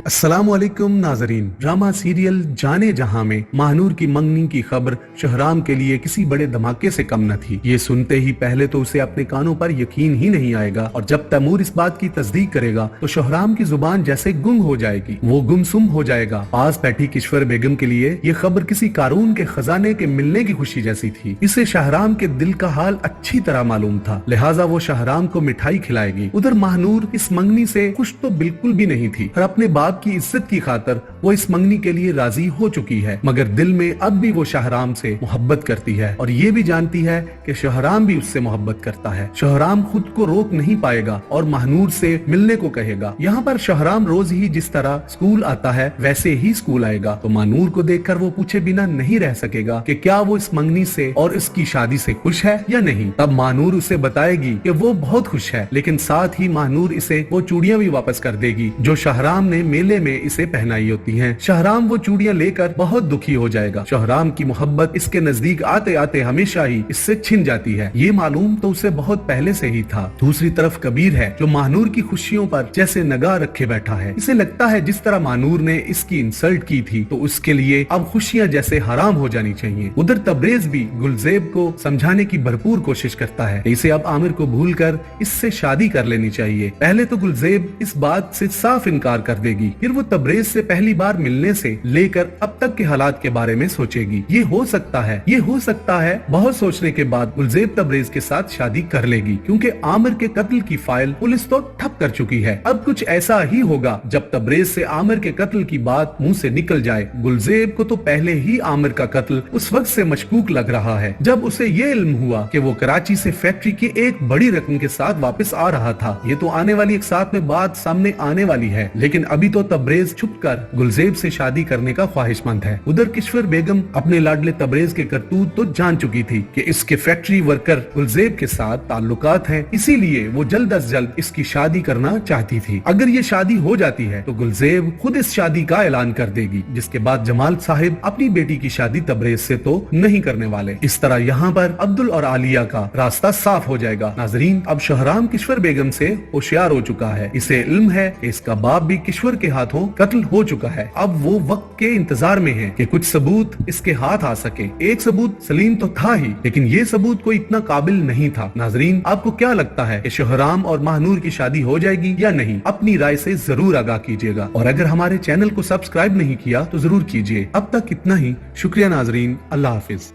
अस्सलाम वालेकुम नाजरीन। ड्रामा सीरियल जाने जहां में महानूर की मंगनी की खबर शहराम के लिए किसी बड़े धमाके से कम न थी। ये सुनते ही पहले तो उसे अपने कानों पर यकीन ही नहीं आएगा और जब तैमूर इस बात की तस्दीक करेगा तो शहराम की जुबान जैसे गुंग हो जाएगी, वो गुमसुम हो जाएगा। पास बैठी किश्वर बेगम के लिए ये खबर किसी कारून के खजाने के मिलने की खुशी जैसी थी। इसे शहराम के दिल का हाल अच्छी तरह मालूम था, लिहाजा वो शहराम को मिठाई खिलाएगी। उधर महानूर इस मंगनी से खुश तो बिल्कुल भी नहीं थी और अपने बाप की इज्जत की खातर वो इस मंगनी के लिए राजी हो चुकी है, मगर दिल में अब भी वो शहराम से मोहब्बत करती है और ये भी जानती है कि शहराम भी उससे मोहब्बत करता है। शहराम खुद को रोक नहीं पाएगा और महानूर से मिलने को कहेगा। यहाँ पर शहराम रोज ही जिस तरह स्कूल आता है वैसे ही स्कूल आएगा, तो महानूर को देखकर वो पूछे बिना नहीं रह सकेगा कि क्या वो इस मंगनी से और इसकी शादी से खुश है या नहीं। तब महानूर उसे बताएगी कि वो बहुत खुश है, लेकिन साथ ही महानूर इसे वो चूड़ियां भी वापस कर देगी जो शहराम ने मेले में इसे पहनाई होती हैं। शहराम वो चूड़ियां लेकर बहुत दुखी हो जाएगा। शहराम की मोहब्बत इसके नजदीक आते आते हमेशा ही इससे छिन जाती है, ये मालूम तो उसे बहुत पहले से ही था। दूसरी तरफ कबीर है जो महानूर की खुशियों पर जैसे नगाह रखे बैठा है। इसे लगता है जिस तरह महानूर ने इसकी इंसल्ट की थी तो उसके लिए अब खुशियां जैसे हराम हो जानी चाहिए। उधर तबरेज भी गुलजेब को समझाने की भरपूर कोशिश करता है, इसे अब आमिर को भूलकर इससे शादी कर लेनी चाहिए। पहले तो गुलजेब इस बात से साफ इनकार कर देगी, फिर वो तबरेज से पहली बार मिलने से लेकर अब तक के हालात के बारे में सोचेगी। ये हो सकता है बहुत सोचने के बाद गुलजेब तबरेज के साथ शादी कर लेगी, क्योंकि आमिर के कत्ल की फाइल पुलिस तो ठप कर चुकी है। अब कुछ ऐसा ही होगा जब तबरेज से आमिर के कत्ल की बात मुंह से निकल जाए। गुलजेब को तो पहले ही आमिर का कत्ल उस वक्त से मशकूक लग रहा है जब उसे ये इल्म हुआ कि वो कराची से फैक्ट्री की एक बड़ी रकम के साथ वापस आ रहा था। ये तो आने वाली एक साथ में बात सामने आने वाली है, लेकिन अभी तो तबरेज छुपकर गुलजेब से शादी करने का ख्वाहिशमंद है। उधर किश्वर बेगम अपने लाडले तबरेज के करतूत तो जान चुकी थी कि इसके फैक्ट्री वर्कर गुलजेब के साथ ताल्लुकात हैं, इसीलिए वो जल्द अज जल्द इसकी शादी करना चाहती थी। अगर ये शादी हो जाती है तो गुलजेब खुद इस शादी का ऐलान कर देगी, जिसके बाद जमाल साहिब अपनी बेटी की शादी तबरेज से तो नहीं करने वाले। इस तरह यहाँ पर अब्दुल और आलिया का रास्ता साफ हो जाएगा। नाजरीन, अब शहराम किश्वर बेगम से होशियार हो चुका है। इसे इल्म है कि इसका बाप भी किश्वर के हाथों कत्ल हो चुका है। अब वो वक्त के इंतजार में है कि कुछ सबूत इसके हाथ आ सके। एक सबूत सलीम तो था ही, लेकिन ये सबूत कोई इतना काबिल नहीं था। नाजरीन, आपको क्या लगता है कि शहराम और महानूर की शादी हो जाएगी या नहीं? अपनी राय से जरूर आगाह कीजिएगा और अगर हमारे चैनल को सब्सक्राइब नहीं किया तो जरूर कीजिए। अब तक इतना ही, शुक्रिया नाजरीन, अल्लाह हाफिज।